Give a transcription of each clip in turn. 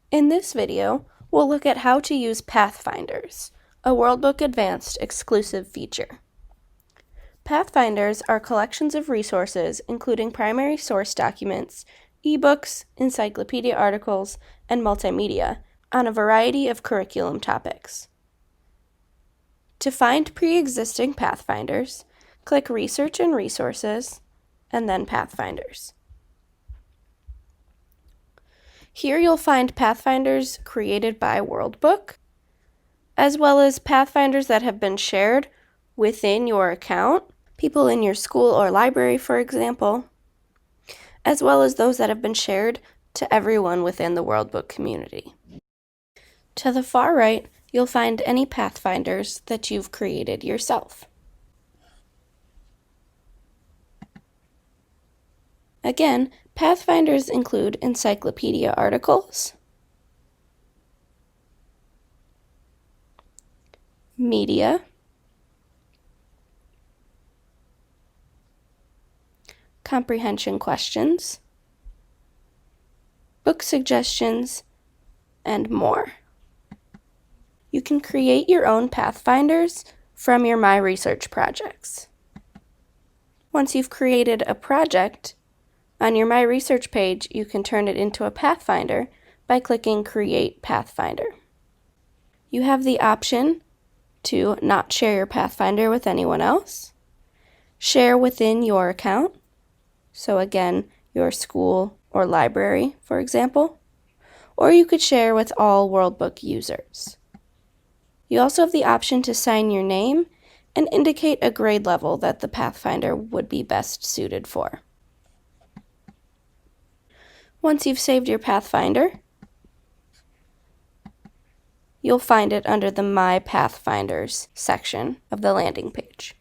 In this video, we'll look at how to use Pathfinders, a Worldbook Advanced exclusive feature. Pathfinders are collections of resources including primary source documents, eBooks, encyclopedia articles, and multimedia on a variety of curriculum topics. To find pre-existing Pathfinders, click Research and Resources, and then Pathfinders. Here you'll find Pathfinders created by Worldbook, as well as Pathfinders that have been shared within your account, people in your school or library, for example, as well as those that have been shared to everyone within the Worldbook community. To the far right, you'll find any Pathfinders that you've created yourself. Again, Pathfinders include encyclopedia articles, media, comprehension questions, book suggestions, and more. You can create your own Pathfinders from your My Research projects. Once you've created a project, on your My Research page, you can turn it into a Pathfinder by clicking Create Pathfinder. You have the option to not share your Pathfinder with anyone else, share within your account, so again, your school or library, for example, or you could share with all Worldbook users. You also have the option to sign your name and indicate a grade level that the Pathfinder would be best suited for. Once you've saved your Pathfinder, you'll find it under the My Pathfinders section of the landing page.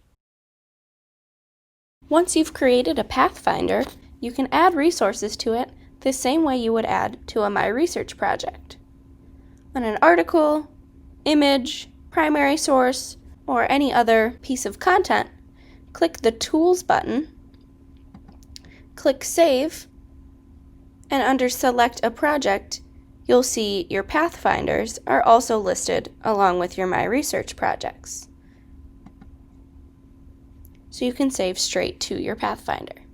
Once you've created a Pathfinder, you can add resources to it the same way you would add to a My Research project. On an article, image, primary source, or any other piece of content, click the Tools button, click Save, and under Select a Project, you'll see your Pathfinders are also listed along with your My Research projects. So you can save straight to your Pathfinder.